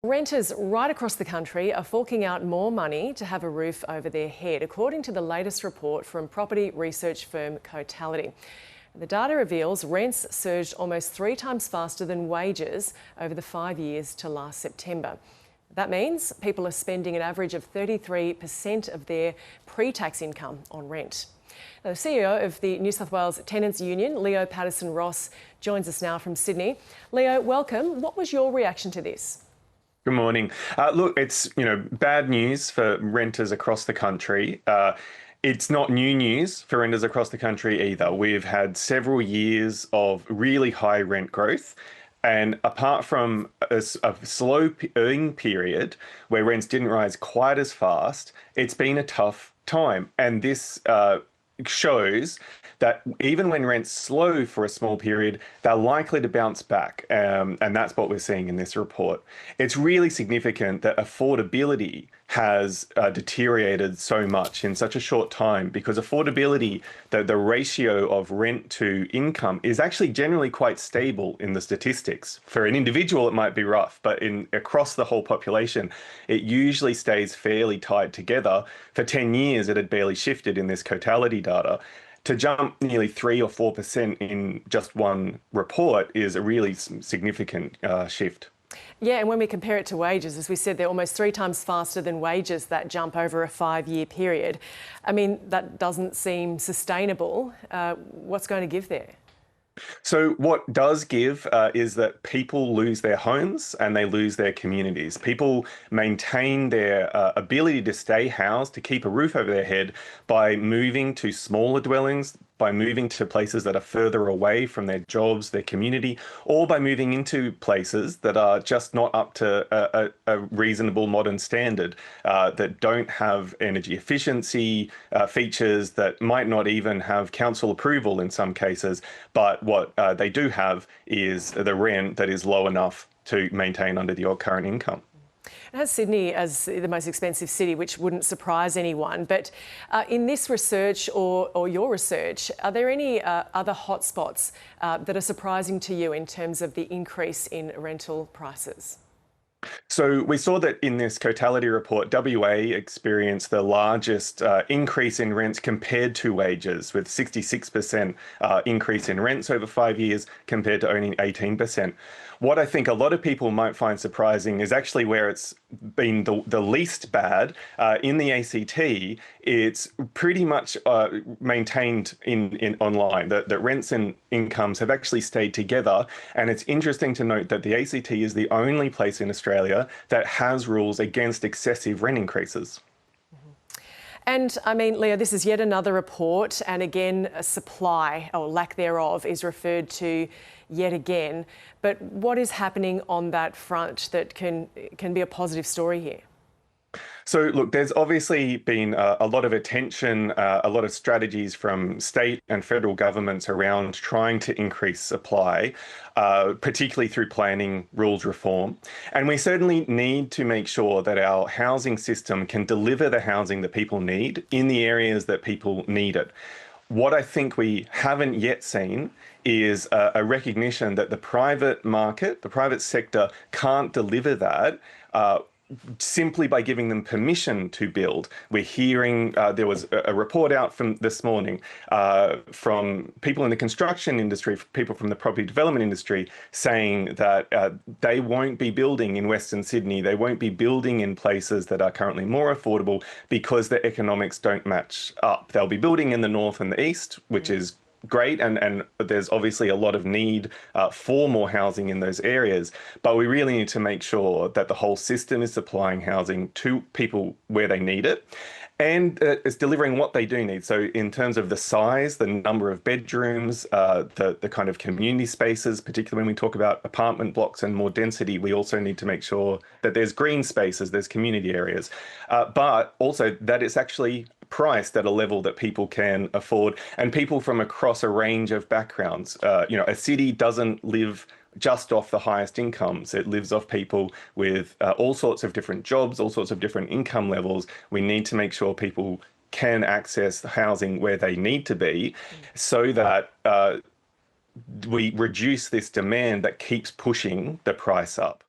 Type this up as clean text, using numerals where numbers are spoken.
Renters right across the country are forking out more money to have a roof over their head, according to the latest report from property research firm Cotality. The data reveals rents surged almost 3 times faster than wages over the 5 years to last September. That means people are spending an average of 33% of their pre-tax income on rent. Now, the CEO of the New South Wales Tenants Union, Patterson Ross, joins us now from Sydney. Leo, welcome. What was your reaction to this? Good morning. Look, it's bad news for renters across the country. It's not new news for renters across the country either. We've had several years of really high rent growth. And apart from a slowing period where rents didn't rise quite as fast, it's been a tough time. And this shows that even when rents slow for a small period, they're likely to bounce back. And that's what we're seeing in this report. It's really significant that affordability has deteriorated so much in such a short time, because affordability, the ratio of rent to income, is actually generally quite stable in the statistics. For an individual, it might be rough, but across the whole population, it usually stays fairly tied together. For 10 years, it had barely shifted in this Cotality data. To jump nearly 3 or 4% in just one report is a really significant shift. Yeah, and when we compare it to wages, as we said, they're almost 3 times faster than wages, that jump over a 5-year period. I mean, that doesn't seem sustainable. What's going to give there? So what does give is that people lose their homes and they lose their communities. People maintain their ability to stay housed, to keep a roof over their head, by moving to smaller dwellings, by moving to places that are further away from their jobs, their community, or by moving into places that are just not up to a reasonable modern standard, that don't have energy efficiency features, that might not even have council approval in some cases. But what they do have is the rent that is low enough to maintain under your current income. It has Sydney as the most expensive city, which wouldn't surprise anyone. But in this research or your research, are there any other hotspots that are surprising to you in terms of the increase in rental prices? So we saw that in this Cotality report, WA experienced the largest increase in rents compared to wages, with 66% increase in rents over 5 years compared to only 18%. What I think a lot of people might find surprising is actually where it's been the least bad. In the ACT, it's pretty much maintained in online. The rents and incomes have actually stayed together. And it's interesting to note that the ACT is the only place in Australia that has rules against excessive rent increases. And I mean, Leo, this is yet another report, and again, a supply or lack thereof is referred to yet again. But what is happening on that front that can be a positive story here? So, look, there's obviously been a lot of attention, a lot of strategies from state and federal governments around trying to increase supply, particularly through planning rules reform. And we certainly need to make sure that our housing system can deliver the housing that people need in the areas that people need it. What I think we haven't yet seen is a recognition that the private market, the private sector, can't deliver that simply by giving them permission to build. We're hearing, there was a report out from this morning from people in the construction industry, people from the property development industry, saying that they won't be building in Western Sydney. They won't be building in places that are currently more affordable because the economics don't match up. They'll be building in the north and the east, which is great, and there's obviously a lot of need for more housing in those areas, but we really need to make sure that the whole system is supplying housing to people where they need it, and it's delivering what they do need. So in terms of the size, the number of bedrooms, the kind of community spaces, particularly when we talk about apartment blocks and more density, we also need to make sure that there's green spaces, there's community areas, but also that it's actually priced at a level that people can afford, and people from across a range of backgrounds. A city doesn't live just off the highest incomes. It lives off people with all sorts of different jobs, all sorts of different income levels. We need to make sure people can access the housing where they need to be, so that we reduce this demand that keeps pushing the price up.